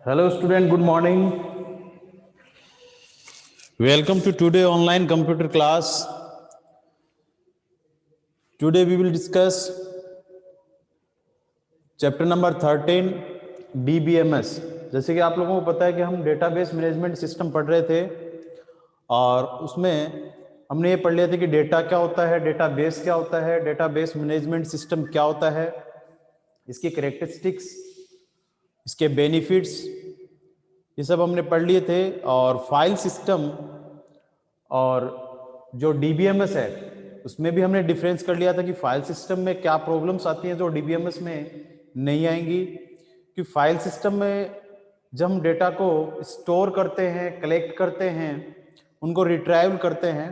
Hello student, good morning. Welcome to today online computer class. Today we will discuss chapter number 13 DBMS. जैसे कि आप लोगों को पता है कि हम डेटाबेस मैनेजमेंट सिस्टम पढ़ रहे थे और उसमें हमने ये पढ़ लिया था कि डेटा क्या होता है, डेटाबेस क्या होता है, डेटाबेस मैनेजमेंट सिस्टम क्या होता है, इसकी कैरेक्टरिस्टिक्स, इसके बेनिफिट्स, ये सब हमने पढ़ लिए थे। और फाइल सिस्टम और जो डीबीएमएस है उसमें भी हमने डिफरेंस कर लिया था कि फाइल सिस्टम में क्या प्रॉब्लम्स आती हैं जो डीबीएमएस में नहीं आएंगी। कि फाइल सिस्टम में जब हम डेटा को स्टोर करते हैं, कलेक्ट करते हैं, उनको रिट्राइव करते हैं,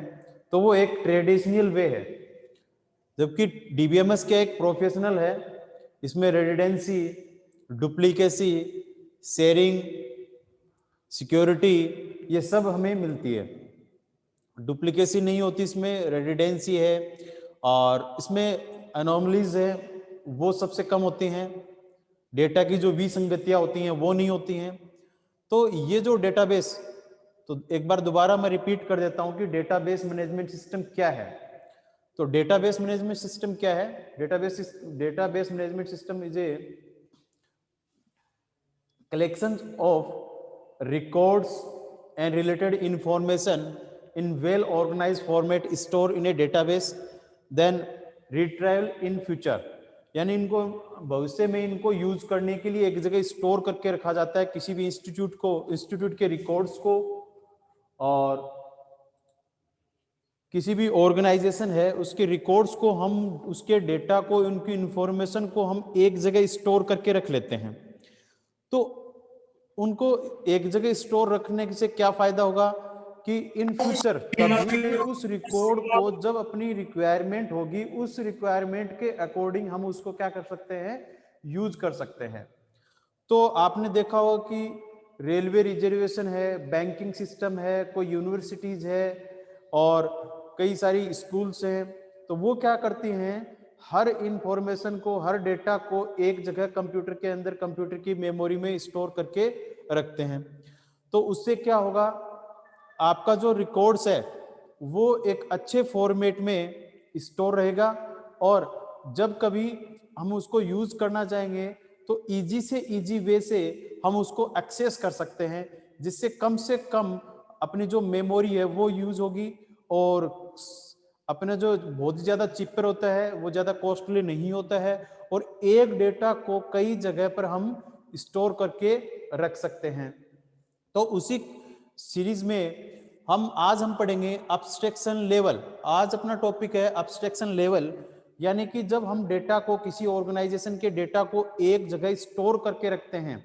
तो वो एक ट्रेडिशनल वे है, जबकि डीबीएमएस क्या एक प्रोफेशनल है। इसमें रेजिडेंसी, डुप्लीकेसी, शेयरिंग, सिक्योरिटी, ये सब हमें मिलती है। डुप्लीकेसी नहीं होती इसमें, रेजिडेंसी है, और इसमें अनोमलीज है वो सबसे कम होती हैं। डेटा की जो विसंगतियां होती हैं वो नहीं होती हैं। तो ये जो डेटाबेस, तो एक बार दोबारा मैं रिपीट कर देता हूं कि डेटाबेस मैनेजमेंट सिस्टम क्या है। तो डेटाबेस मैनेजमेंट सिस्टम क्या है? Database management system is a collections of records and related information in well organized format stored in a database then retrieval in future। यानी इनको भविष्य में इनको यूज करने के लिए एक जगह स्टोर करके रखा जाता है, किसी भी इंस्टीट्यूट के रिकॉर्ड्स को, और किसी भी ऑर्गेनाइजेशन है उसके रिकॉर्ड्स को, हम उसके डेटा को, उनकी इंफॉर्मेशन को हम एक जगह स्टोर करके रख लेते हैं। तो उनको एक जगह स्टोर रखने से क्या फायदा होगा कि इन फ्यूचर कभी उस रिकॉर्ड को जब अपनी रिक्वायरमेंट होगी, उस रिक्वायरमेंट के अकॉर्डिंग हम उसको क्या कर सकते हैं, यूज कर सकते हैं। तो आपने देखा होगा कि रेलवे रिजर्वेशन है, बैंकिंग सिस्टम है, कोई यूनिवर्सिटीज है और कई सारी स्कूल्स हैं, तो वो क्या करती हैं, हर इंफॉर्मेशन को, हर डेटा को एक जगह कंप्यूटर के अंदर, कंप्यूटर की मेमोरी में स्टोर करके रखते हैं। तो उससे क्या होगा, आपका जो रिकॉर्ड्स है वो एक अच्छे फॉर्मेट में स्टोर रहेगा, और जब कभी हम उसको यूज करना चाहेंगे तो इजी से इजी वे से हम उसको एक्सेस कर सकते हैं, जिससे कम से कम अपनी जो मेमोरी है वो यूज होगी, और अपने जो बहुत ज्यादा चिपर होता है वो ज्यादा कॉस्टली नहीं होता है, और एक डेटा को कई जगह पर हम स्टोर करके रख सकते हैं। तो उसी सीरीज में आज हम पढ़ेंगे अब्स्ट्रैक्शन लेवल। आज अपना टॉपिक है अब्स्ट्रैक्शन लेवल, यानी कि जब हम डेटा को, किसी ऑर्गेनाइजेशन के डेटा को एक जगह स्टोर करके रखते हैं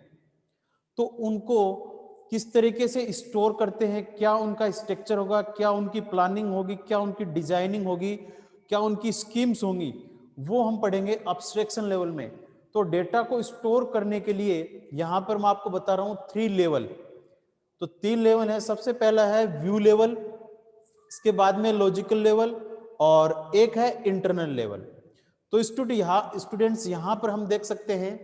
तो उनको किस तरीके से स्टोर करते हैं, क्या उनका स्ट्रक्चर होगा, क्या उनकी प्लानिंग होगी, क्या उनकी डिजाइनिंग होगी, क्या उनकी स्कीम्स होंगी, वो हम पढ़ेंगे अब्स्ट्रैक्शन लेवल में। तो डेटा को स्टोर करने के लिए यहां पर मैं आपको बता रहा हूं 3 लेवल। तो 3 लेवल है। सबसे पहला है व्यू लेवल, इसके बाद में लॉजिकल लेवल, और एक है इंटरनल लेवल। तो स्टूडेंट्स यहां पर हम देख सकते हैं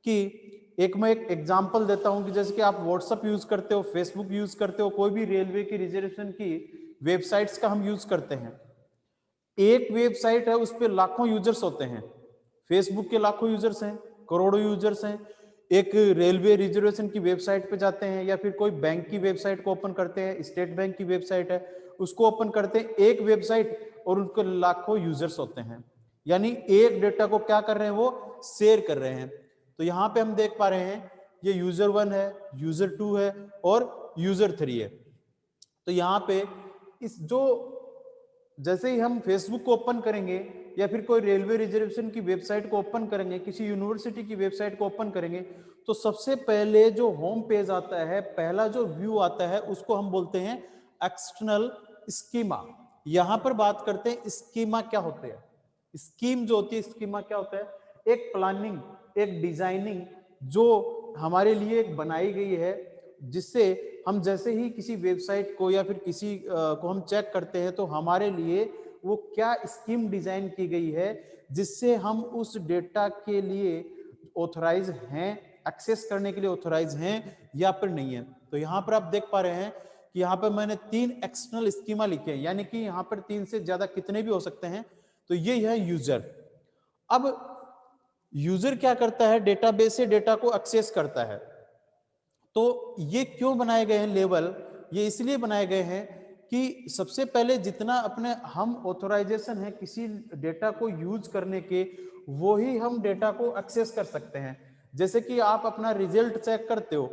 कि मैं एक एग्जांपल देता हूं कि जैसे कि आप व्हाट्सएप यूज करते हो, फेसबुक यूज करते हो, कोई भी रेलवे की रिजर्वेशन की वेबसाइट्स का हम यूज करते हैं। एक वेबसाइट है, उस पर लाखों यूजर्स होते हैं, फेसबुक के लाखों यूजर्स हैं, करोड़ों यूजर्स हैं। एक रेलवे रिजर्वेशन की वेबसाइट पे जाते हैं, या फिर कोई बैंक की वेबसाइट को ओपन करते हैं, स्टेट बैंक की वेबसाइट है उसको ओपन करते हैं, एक वेबसाइट और उनको लाखों यूजर्स होते हैं। यानी एक डेटा को क्या कर रहे हैं, वो शेयर कर रहे हैं। तो यहाँ पे हम देख पा रहे हैं ये यूजर 1 है, यूजर 2 है और यूजर 3 है। तो यहाँ पे इस जो जैसे ही हम फेसबुक को ओपन करेंगे, या फिर कोई रेलवे रिजर्वेशन की वेबसाइट को ओपन करेंगे, किसी यूनिवर्सिटी की वेबसाइट को ओपन करेंगे, तो सबसे पहले जो होम पेज आता है, पहला जो व्यू आता है, उसको हम बोलते हैं एक्सटर्नल स्कीमा। यहां पर बात करते हैं स्कीमा क्या होते हैं। स्कीम जो होती है, स्कीमा क्या होता है, एक प्लानिंग, एक डिजाइनिंग जो हमारे लिए एक बनाई गई है, जिससे हम जैसे ही किसी वेबसाइट को या फिर किसी को हम चेक करते हैं तो हमारे लिए वो क्या स्कीम डिजाइन की गई है, जिससे हम उस डेटा के लिए ऑथराइज हैं एक्सेस करने के लिए ऑथोराइज हैं या फिर नहीं है। तो यहाँ पर आप देख पा रहे हैं कि यहाँ पर मैंने 3 एक्सटर्नल स्कीमा लिखे हैं, यानी कि यहाँ पर 3 से ज्यादा कितने भी हो सकते हैं। तो ये है यूजर। अब यूजर क्या करता है, डेटाबेस से डेटा को एक्सेस करता है। तो ये क्यों बनाए गए हैं लेवल, ये इसलिए बनाए गए हैं कि सबसे पहले जितना अपने हम ऑथोराइजेशन है किसी डेटा को यूज करने के, वो ही हम डेटा को एक्सेस कर सकते हैं। जैसे कि आप अपना रिजल्ट चेक करते हो,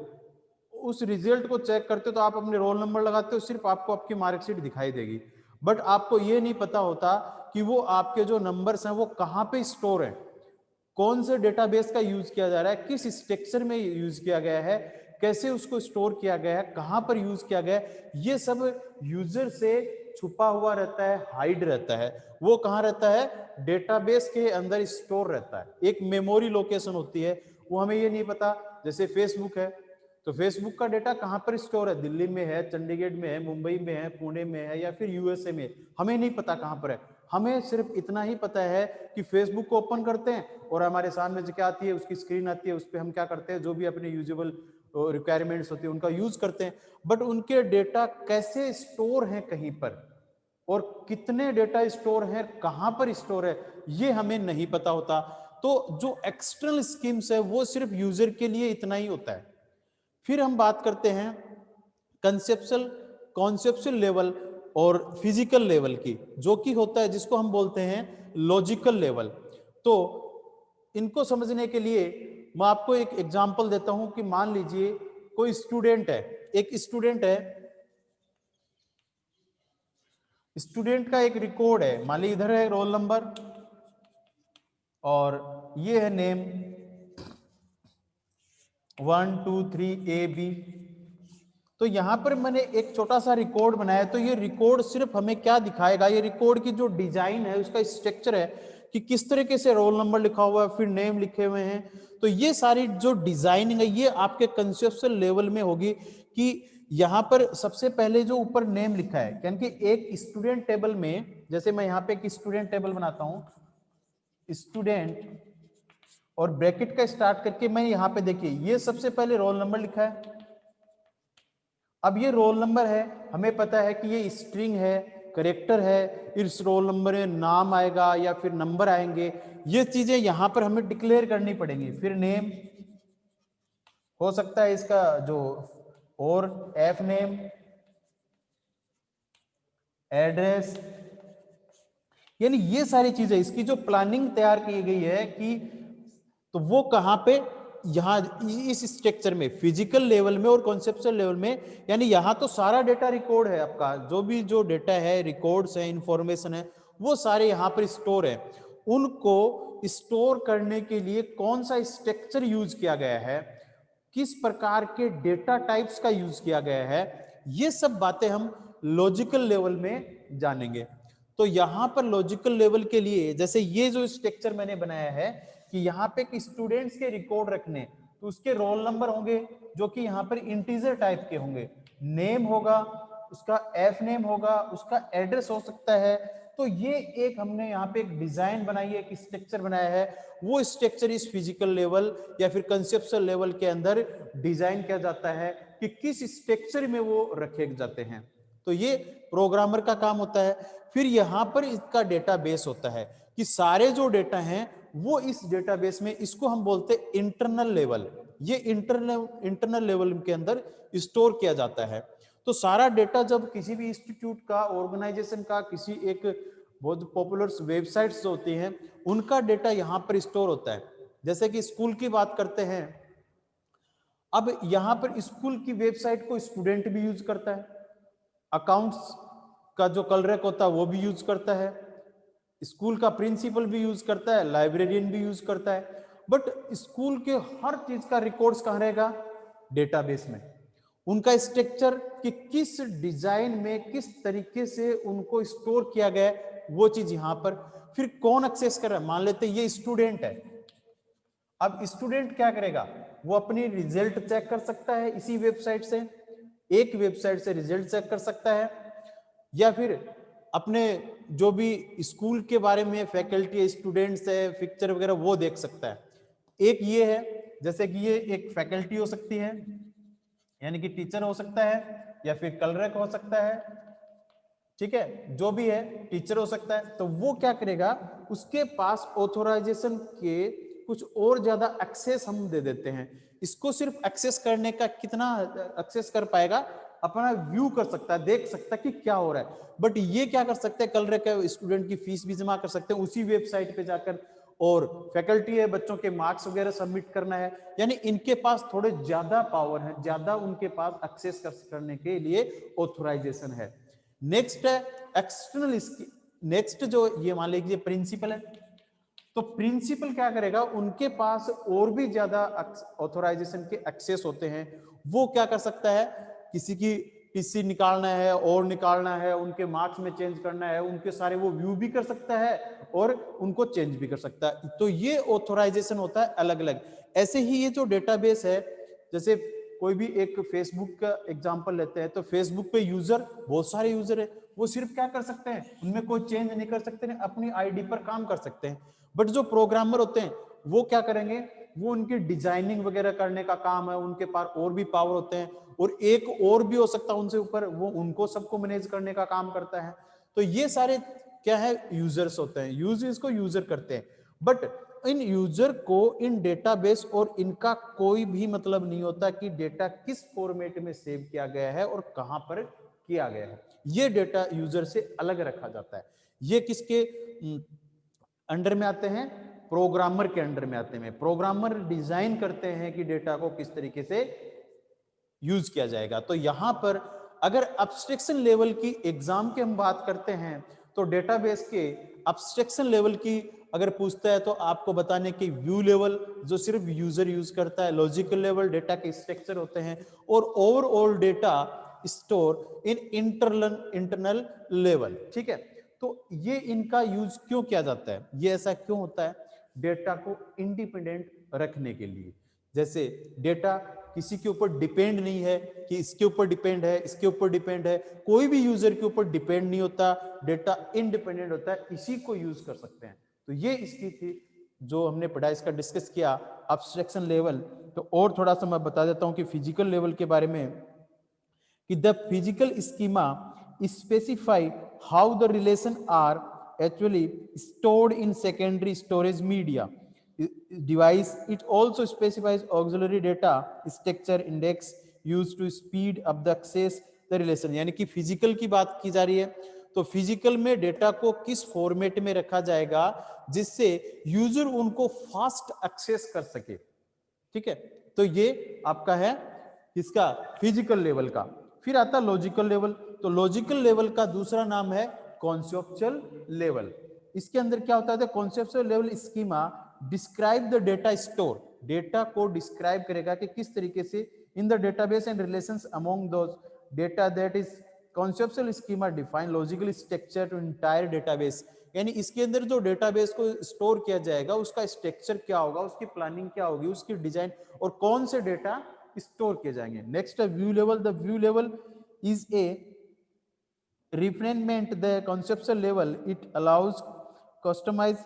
उस रिजल्ट को चेक करते हो तो आप अपने रोल नंबर लगाते हो, सिर्फ आपको आपकी मार्कशीट दिखाई देगी, बट आपको ये नहीं पता होता कि वो आपके जो नंबर्स हैं वो कहाँ पे स्टोर है, कौन से डेटाबेस का यूज किया जा रहा है, किस स्ट्रक्चर में यूज किया गया है, कैसे उसको स्टोर किया गया है, कहां पर यूज किया गया है। ये सब यूजर से छुपा हुआ रहता है, हाइड रहता है। वो कहां रहता है, डेटाबेस के अंदर स्टोर रहता है। एक मेमोरी लोकेशन होती है, वो हमें ये नहीं पता। जैसे फेसबुक है, तो फेसबुक का डेटा कहां पर स्टोर है, दिल्ली में है, चंडीगढ़ में है, मुंबई में है, पुणे में है, या फिर यूएसए में, हमें नहीं पता कहां पर है। हमें सिर्फ इतना ही पता है कि फेसबुक को ओपन करते हैं और हमारे सामने जो क्या आती है, उसकी स्क्रीन आती है, उस पर हम क्या करते हैं, जो भी अपने यूजेबल रिक्वायरमेंट्स होती है उनका यूज करते हैं। बट उनके डेटा कैसे स्टोर हैं कहीं पर, और कितने डेटा स्टोर है, कहां पर स्टोर है, ये हमें नहीं पता होता। तो जो एक्सटर्नल स्कीम्स है वो सिर्फ यूजर के लिए इतना ही होता है। फिर हम बात करते हैं कॉन्सेप्चुअल लेवल और फिजिकल लेवल की, जो कि होता है जिसको हम बोलते हैं लॉजिकल लेवल। तो इनको समझने के लिए मैं आपको एक एग्जांपल देता हूं कि मान लीजिए कोई स्टूडेंट है, एक स्टूडेंट है, स्टूडेंट का एक रिकॉर्ड है, मान लीजिए इधर है रोल नंबर और ये है नेम 1 2 3 AB। तो यहां पर मैंने एक छोटा सा रिकॉर्ड बनाया, तो ये रिकॉर्ड सिर्फ हमें क्या दिखाएगा, ये रिकॉर्ड की जो डिजाइन है, उसका स्ट्रक्चर है कि किस तरीके से रोल नंबर लिखा हुआ है, फिर नेम लिखे हुए हैं। तो ये सारी जो डिजाइनिंग है ये आपके कंसेप्चुअल लेवल में होगी कि यहाँ पर सबसे पहले जो ऊपर नेम लिखा है, यानी कि एक स्टूडेंट टेबल में, जैसे मैं यहाँ पे एक स्टूडेंट टेबल बनाता हूँ, स्टूडेंट और ब्रैकेट का स्टार्ट करके मैं यहाँ पे देखिए ये सबसे पहले रोल नंबर लिखा है। अब ये रोल नंबर है, हमें पता है कि ये स्ट्रिंग है, करेक्टर है, इस रोल नंबर में नाम आएगा या फिर नंबर आएंगे, ये चीजें यहां पर हमें डिक्लेयर करनी पड़ेंगी। फिर नेम हो सकता है इसका जो, और एफ नेम, एड्रेस, यानी ये सारी चीजें, इसकी जो प्लानिंग तैयार की गई है कि तो वो कहां पे, यहां इस स्ट्रक्चर में, फिजिकल लेवल में और कॉन्सेप्चुअल लेवल में। यानी यहां तो सारा डेटा रिकॉर्ड है, आपका जो भी जो डेटा है, रिकॉर्ड्स है, इंफॉर्मेशन है, वो सारे यहां पर स्टोर है। उनको स्टोर करने के लिए कौन सा स्ट्रक्चर यूज किया गया है, किस प्रकार के डेटा टाइप्स का यूज किया गया है, ये सब बातें हम लॉजिकल लेवल में जानेंगे। तो यहां पर लॉजिकल लेवल के लिए, जैसे ये जो स्ट्रक्चर मैंने बनाया है कि यहाँ पे स्टूडेंट्स के रिकॉर्ड रखने, तो उसके रोल नंबर होंगे जो कि यहाँ पर इंटीजर टाइप के होंगे, नेम होगा, उसका एफ नेम होगा, उसका एड्रेस हो सकता है। तो ये एक हमने यहाँ पे एक डिजाइन बनाई है, एक स्ट्रक्चर बनाया है, वो स्ट्रक्चर इस फिजिकल लेवल या फिर कंसेप्चुअल लेवल के अंदर डिजाइन किया जाता है कि किस स्ट्रक्चर में वो रखे जाते हैं। तो ये प्रोग्रामर का काम होता है। फिर यहाँ पर इसका डेटाबेस होता है कि सारे जो डेटा हैं वो इस डेटाबेस में, इसको हम बोलते हैं इंटरनल लेवल, ये इंटरनल लेवल के अंदर स्टोर किया जाता है। तो सारा डेटा जब किसी भी इंस्टीट्यूट का, ऑर्गेनाइजेशन का, किसी एक बहुत पॉपुलर वेबसाइट्स जो होती हैं उनका डेटा यहाँ पर स्टोर होता है। जैसे कि स्कूल की बात करते हैं, अब यहाँ पर स्कूल की वेबसाइट को स्टूडेंट भी यूज करता है, अकाउंट्स का जो कलरक होता है वो भी यूज करता है, स्कूल का प्रिंसिपल भी यूज करता है, लाइब्रेरियन भी यूज करता है। बट स्कूल के हर चीज का रिकॉर्ड्स कहां रहेगा, डेटाबेस में। उनका स्ट्रक्चर कि किस डिजाइन में, किस तरीके से उनको स्टोर किया गया, वो चीज यहां पर। फिर कौन एक्सेस कर रहा है, मान लेते ये स्टूडेंट है। अब स्टूडेंट क्या करेगा, वो अपनी रिजल्ट चेक कर सकता है इसी वेबसाइट से, एक वेबसाइट से रिजल्ट चेक कर सकता है, या फिर अपने जो भी स्कूल के बारे में फैकल्टी, स्टूडेंट्स है, पिक्चर वगैरह वो देख सकता है। एक ये है। जैसे कि ये एक फैकल्टी हो सकती है, यानी कि टीचर हो सकता है, या फिर क्लर्क हो सकता है, ठीक है, जो भी है टीचर हो सकता है। तो वो क्या करेगा, उसके पास ऑथोराइजेशन के कुछ और ज्यादा एक्सेस हम दे देते हैं। इसको सिर्फ एक्सेस करने का कितना एक्सेस कर पाएगा, अपना व्यू कर सकता है, देख सकता है कि क्या हो रहा है। बट ये क्या कर सकते हैं, क्लर्क है, स्टूडेंट की फीस भी जमा कर सकते हैं उसी वेबसाइट पे जाकर, और फैकल्टी है, बच्चों के मार्क्स वगैरह सबमिट करना है। यानी इनके पास थोड़े ज्यादा पावर है, ज्यादा उनके पास एक्सेस करने के लिए ऑथोराइजेशन है। नेक्स्ट है एक्सटर्नल। नेक्स्ट जो ये मान लीजिए प्रिंसिपल है, तो प्रिंसिपल क्या करेगा, उनके पास और भी ज्यादा ऑथोराइजेशन के एक्सेस होते हैं। वो क्या कर सकता है, किसी की टीसी निकालना है और निकालना है, उनके मार्क्स में चेंज करना है, उनके सारे वो व्यू भी कर सकता है और उनको चेंज भी कर सकता है। तो ये ऑथोराइजेशन होता है अलग अलग। ऐसे ही ये जो डेटाबेस है, जैसे कोई भी एक फेसबुक का एग्जांपल लेते हैं, तो फेसबुक पे यूजर, बहुत सारे यूजर है, वो सिर्फ क्या कर सकते हैं, उनमें कोई चेंज नहीं कर सकते, अपनी आईडी पर काम कर सकते हैं। बट जो प्रोग्रामर होते हैं वो क्या करेंगे, वो उनकी डिजाइनिंग वगैरह करने का काम है, उनके पास और भी पावर होते हैं, और एक और भी हो सकता है उनसे ऊपर, वो उनको सबको मैनेज करने का काम करता है। तो ये सारे क्या है, यूजर्स होते हैं, यूजर्स को यूजर करते हैं। बट इन यूजर को इन डेटाबेस और इनका कोई भी मतलब नहीं होता कि डेटा किस फॉर्मेट में सेव किया गया है और कहां पर किया गया है। ये डेटा यूजर से अलग रखा जाता है। ये किसके अंडर में आते हैं, प्रोग्रामर के अंडर में आते हैं। प्रोग्रामर डिजाइन करते हैं कि डेटा को किस तरीके से यूज किया जाएगा। तो यहां पर अगर अब्स्ट्रैक्शन लेवल की एग्जाम की हम बात करते हैं, तो डेटाबेस के अब्स्ट्रैक्शन लेवल की अगर पूछता है तो आपको बताने की व्यू लेवल जो सिर्फ यूजर यूज करता है, लॉजिकल लेवल डेटा के स्ट्रक्चर होते हैं, और overall data store in internal level. ठीक है, तो ये इनका यूज क्यों किया जाता है, ये ऐसा क्यों होता है, डेटा को इंडिपेंडेंट रखने के लिए। जैसे डेटा किसी के ऊपर डिपेंड नहीं है कि इसके ऊपर डिपेंड है, इसके ऊपर डिपेंड है, कोई भी यूजर के ऊपर डिपेंड नहीं होता, डेटा इंडिपेंडेंट होता है, इसी को यूज कर सकते हैं। तो ये इसकी थी जो हमने पढ़ा, इसका डिस्कस किया अब्स्ट्रैक्शन लेवल। तो और थोड़ा सा मैं बता देता हूं कि फिजिकल लेवल के बारे में, कि the physical schema specify how the relation are actually stored in secondary storage media device. It also specifies auxiliary data structure index used to speed up the access the relation। यानी कि physical की बात की जा रही है, तो physical में डेटा को किस फॉर्मेट में रखा जाएगा जिससे यूजर उनको फास्ट एक्सेस कर सके। ठीक है, तो ये आपका है इसका फिजिकल लेवल का। फिर आता लॉजिकल लेवल। तो लॉजिकल लेवल का दूसरा नाम है कॉन्सेप्चुअल लेवल। इसके अंदर क्या होता है, conceptual level schema describe the data store, data को डिस्क्राइब करेगा कि किस तरीके से in the database and relations among those data that is conceptual schema define logical structure to entire database. यानी इसके अंदर जो डेटाबेस को स्टोर किया जाएगा उसका स्ट्रक्चर क्या होगा, उसकी प्लानिंग क्या होगी, उसकी डिजाइन, और कौन से डेटा स्टोर किए जाएंगे। नेक्स्ट है view level. The view level is a refinement the conceptual level. It allows customize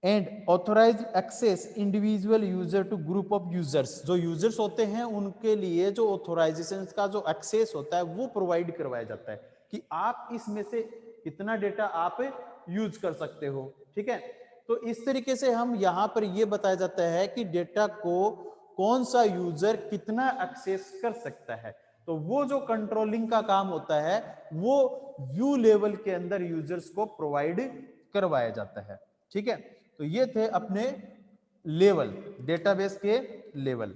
and authorized access individual user to group of users। जो यूजर्स होते हैं उनके लिए जो ऑथोराइजेशन का जो एक्सेस होता है वो प्रोवाइड करवाया जाता है कि आप इसमें से इतना डेटा आप यूज कर सकते हो। ठीक है, तो इस तरीके से हम यहां पर ये बताया जाता है कि डेटा को कौन सा यूजर कितना एक्सेस कर सकता है। तो वो जो कंट्रोलिंग का काम होता है वो व्यू लेवल के अंदर यूजर्स को प्रोवाइड करवाया जाता है। ठीक है, तो ये थे अपने लेवल, डेटाबेस के लेवल।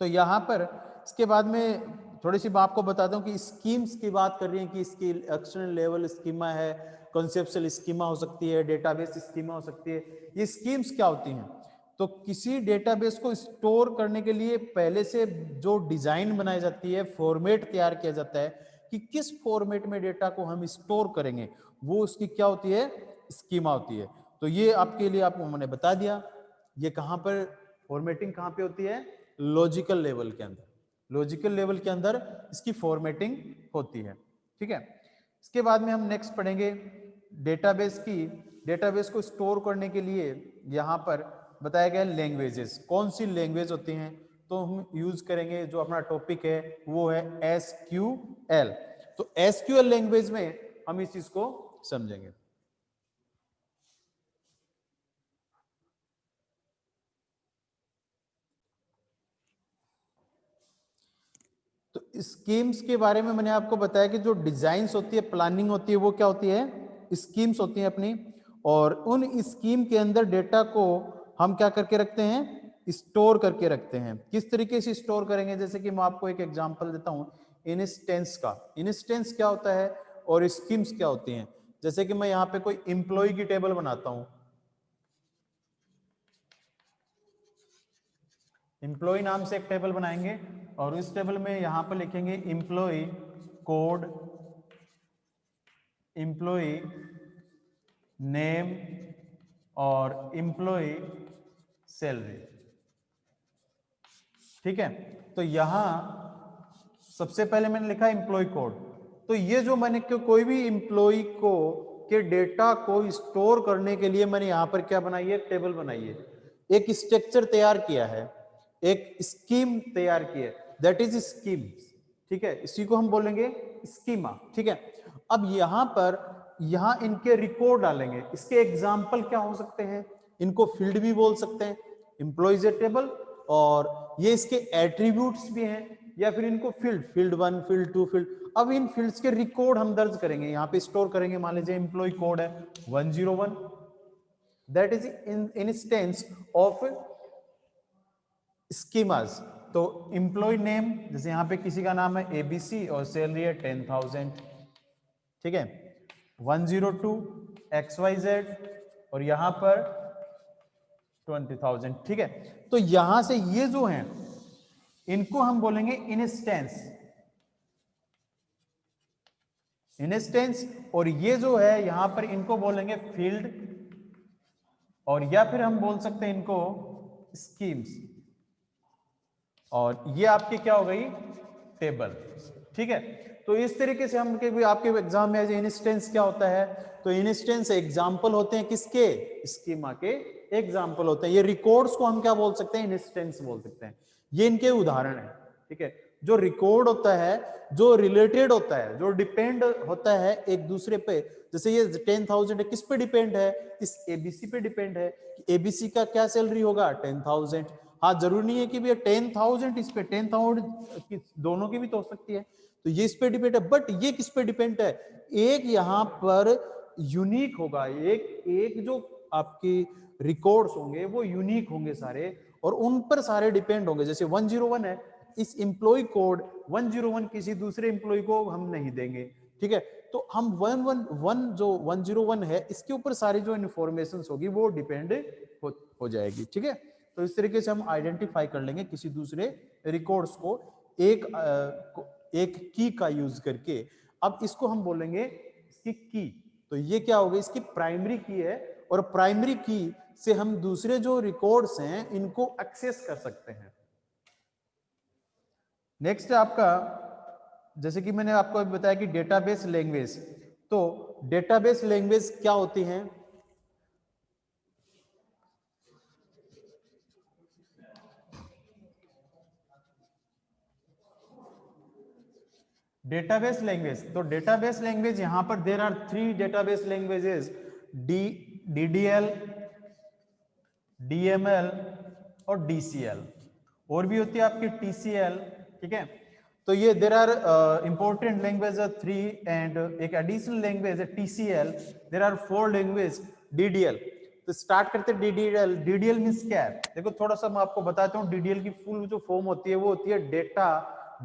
तो यहां पर इसके बाद में थोड़ी सी आपको बताता हूं कि स्कीम्स की बात कर रही है कि इसकी एक्सटर्नल लेवल स्कीमा है, कॉन्सेप्चुअल स्कीमा हो सकती है, डेटाबेस स्कीमा हो सकती है। ये स्कीम्स क्या होती हैं, तो किसी डेटाबेस को स्टोर करने के लिए पहले से जो डिजाइन बनाई जाती है, फॉर्मेट तैयार किया जाता है कि किस फॉर्मेट में डेटा को हम स्टोर करेंगे, वो उसकी क्या होती है, स्कीमा होती है। तो ये आपके लिए आपको मैंने बता दिया। ये कहां पर फॉर्मेटिंग कहां पे होती है, लॉजिकल लेवल के अंदर। लॉजिकल लेवल के अंदर इसकी फॉर्मेटिंग होती है। ठीक है, इसके बाद में हम नेक्स्ट पढ़ेंगे डेटाबेस की। डेटाबेस को स्टोर करने के लिए यहाँ पर बताया गया लैंग्वेजेस, कौन सी लैंग्वेज होती हैं, तो हम यूज करेंगे जो अपना टॉपिक है वो है SQL। तो SQL लैंग्वेज में हम इस चीज को समझेंगे। तो स्कीम्स के बारे में मैंने आपको बताया कि जो डिजाइन्स होती है, प्लानिंग होती है, वो क्या होती है, स्कीम्स होती हैं अपनी। और उन स्कीम के अंदर डेटा को हम क्या करके रखते हैं, स्टोर करके रखते हैं। किस तरीके से स्टोर करेंगे, जैसे कि मैं आपको एक एग्जांपल देता हूं इंस्टेंस का। इंस्टेंस क्या होता है और स्कीम्स क्या होती हैं। जैसे कि मैं यहाँ पे कोई इंप्लॉय की टेबल बनाता हूं, इंप्लॉय नाम से एक टेबल बनाएंगे और इस टेबल में यहां पर लिखेंगे इंप्लॉय कोड, इंप्लॉय नेम और इंप्लॉय सैलरी। ठीक है, तो यहां सबसे पहले मैंने लिखा इंप्लॉय कोड। तो ये जो मैंने कोई भी इंप्लॉय को के डेटा को स्टोर करने के लिए मैंने यहां पर क्या बनाई है, टेबल बनाई है, एक स्ट्रक्चर तैयार किया है, एक स्कीम तैयार की है, दैट इज स्कीम। ठीक है, इसी को हम बोलेंगे स्कीमा। ठीक है, अब यहां पर यहां इनके रिकॉर्ड डालेंगे। इसके एग्जाम्पल क्या हो सकते हैं, इनको फील्ड भी बोल सकते हैं, एम्प्लॉइज टेबल, और ये इसके एट्रीब्यूट्स भी हैं, या फिर इनको फील्ड, फील्ड 1, फील्ड 2, फील्ड। अब इन फील्ड्स के रिकॉर्ड हम दर्ज करेंगे, यहाँ पे स्टोर करेंगे। मान लीजिए एम्प्लॉय कोड है 101, that is in instance of schemas. तो एम्प्लॉय नेम, जैसे यहाँ पे किसी का नाम है ABC और सैलरी है 10,000। ठीक है, 102 XYZ और यहां पर 20,000। ठीक है, तो यहां से ये जो हैं इनको हम बोलेंगे इंस्टेंस, इंस्टेंस। और ये जो है यहां पर इनको बोलेंगे फील्ड, और या फिर हम बोल सकते हैं इनको स्कीम्स। और ये आपकी क्या हो गई, टेबल। ठीक है, तो इस तरीके से हम आपके एग्जाम में इंस्टेंस क्या होता है, तो इंस्टेंस एग्जाम्पल होते हैं किसके, स्कीमा के एग्जाम्पल होते हैं। ये रिकॉर्ड्स को हम क्या बोल सकते हैं, इंस्टेंस बोल सकते हैं। ये इनके उदाहरण है। ठीक है, जो रिकॉर्ड होता है, जो रिलेटेड होता है, जो डिपेंड होता है एक दूसरे पे, जैसे ये 10,000 किस पे डिपेंड है, इस ABC पे डिपेंड है। ABC का क्या सैलरी होगा, 10,000। हाँ, जरूरी नहीं है कि भैया 10,000 इस पे, 10,000 दोनों की भी तो हो सकती है। तो ये इस पे डिपेंड है, बट ये किस पे डिपेंड है, एक यहां पर यूनिक होगा, एक जो आपकी रिकॉर्ड्स होंगे वो यूनिक होंगे सारे, और उन पर सारे डिपेंड होंगे। जैसे 101 है, इस इंप्लॉय कोड 101 किसी दूसरे इंप्लॉय को हम नहीं देंगे। ठीक है, तो हम 111 जो 101 है इसके ऊपर सारी जो इंफॉर्मेशन होगी वो डिपेंड हो जाएगी। ठीक है, तो इस तरीके से हम आइडेंटिफाई कर लेंगे किसी दूसरे रिकॉर्ड्स को एक की का यूज करके। अब इसको हम बोलेंगे इसकी की। तो ये क्या होगा, इसकी प्राइमरी की है, और प्राइमरी की से हम दूसरे जो रिकॉर्ड्स हैं इनको एक्सेस कर सकते हैं। नेक्स्ट है आपका, जैसे कि मैंने आपको अभी बताया कि डेटाबेस लैंग्वेज। तो डेटाबेस लैंग्वेज क्या होती है, डेटाबेस लैंग्वेज। तो डेटाबेस लैंग्वेज यहां पर there are 3 database languages, DDL, DML और DCL। और भी होती है आपकी TCL। ठीक है, तो ये there are important language 3, and एक एडिशनल लैंग्वेज है TCL। There are 4 language DDL। तो स्टार्ट करते हैं DDL। DDL मींस क्या है, देखो थोड़ा सा मैं आपको बताता हूँ। DDL की फुल जो फॉर्म होती है वो होती है डेटा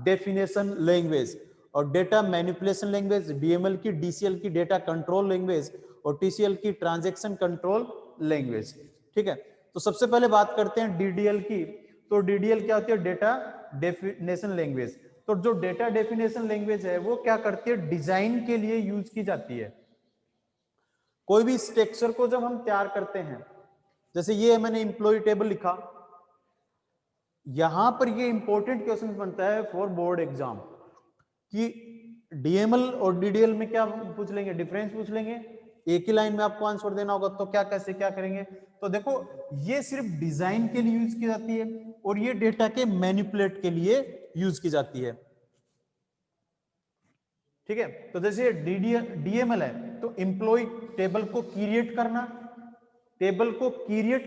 डेफिनेशन लैंग्वेज, और डेटा मैनिपुलेशन लैंग्वेज DML की, DCL की डेटा कंट्रोल लैंग्वेज, और TCL की ट्रांजैक्शन कंट्रोल लैंग्वेज। ठीक है, तो सबसे पहले बात करते हैं DDL की। तो DDL क्या होती है, डेटा डेफिनेशन लैंग्वेज। तो जो डेटा डेफिनेशन लैंग्वेज है वो क्या करती है, डिजाइन के लिए यूज की जाती है। कोई भी स्ट्रक्चर को जब हम तैयार करते हैं, जैसे ये मैंने इंप्लॉय टेबल लिखा, यहां पर ये इंपॉर्टेंट क्वेश्चन बनता है फॉर बोर्ड एग्जाम कि DML और DDL में क्या पूछ लेंगे, डिफरेंस पूछ लेंगे। एक ही लाइन में आपको आंसर देना होगा तो क्या कैसे क्या करेंगे। तो देखो ये सिर्फ डिजाइन के लिए यूज की जाती है और ये डेटा के मैनिपुलेट के लिए यूज की जाती है। ठीक है, तो जैसे डीएमएल है तो एम्प्लॉय टेबल को क्रिएट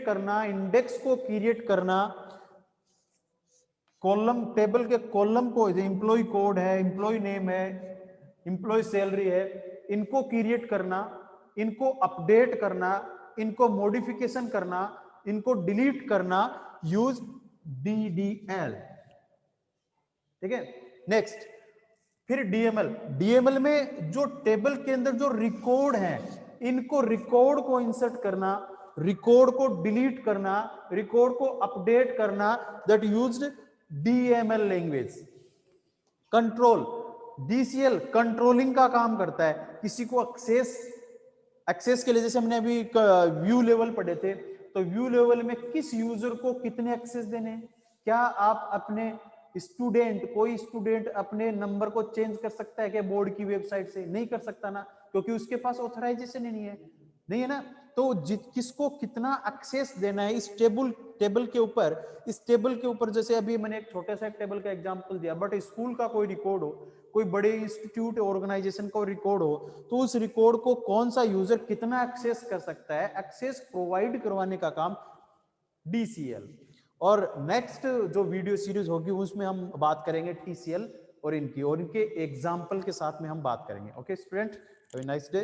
करना, इंडेक्स को क्रिएट करना, कॉलम टेबल के कॉलम को, एम्प्लॉय कोड है, एम्प्लॉय नेम है, एम्प्लॉय सैलरी है, इनको क्रिएट करना, इनको अपडेट करना, इनको मॉडिफिकेशन करना, इनको डिलीट करना, यूज DDL। ठीक है, नेक्स्ट फिर डीएमएल में जो टेबल के अंदर जो रिकॉर्ड है, इनको रिकॉर्ड को इंसर्ट करना, रिकॉर्ड को डिलीट करना, रिकॉर्ड को अपडेट करना, that used DML language. Control, DCL controlling का काम करता है, किसी को एक्सेस के लिए, जैसे हमने अभी व्यू लेवल पढ़े थे, तो व्यू लेवल में किस यूजर को कितने एक्सेस देने हैं। क्या आप अपने कोई स्टूडेंट अपने नंबर को चेंज कर सकता है क्या बोर्ड की वेबसाइट से? नहीं कर सकता ना, क्योंकि उसके पास ऑथराइजेशन ही नहीं है ना। तो किसको कितना एक्सेस देना है इस टेबल के ऊपर, जैसे अभी मैंने एक छोटे सा टेबल का एग्जांपल दिया, बट स्कूल का कोई रिकॉर्ड हो, कोई बड़े इंस्टीट्यूट ऑर्गेनाइजेशन का रिकॉर्ड हो, तो उस रिकॉर्ड को कौन सा यूजर कितना एक्सेस कर सकता है, एक्सेस प्रोवाइड करवाने का काम DCL। और नेक्स्ट जो वीडियो सीरीज होगी उसमें हम बात करेंगे TCL और इनके एग्जाम्पल के साथ में हम बात करेंगे। Okay student, have a nice day.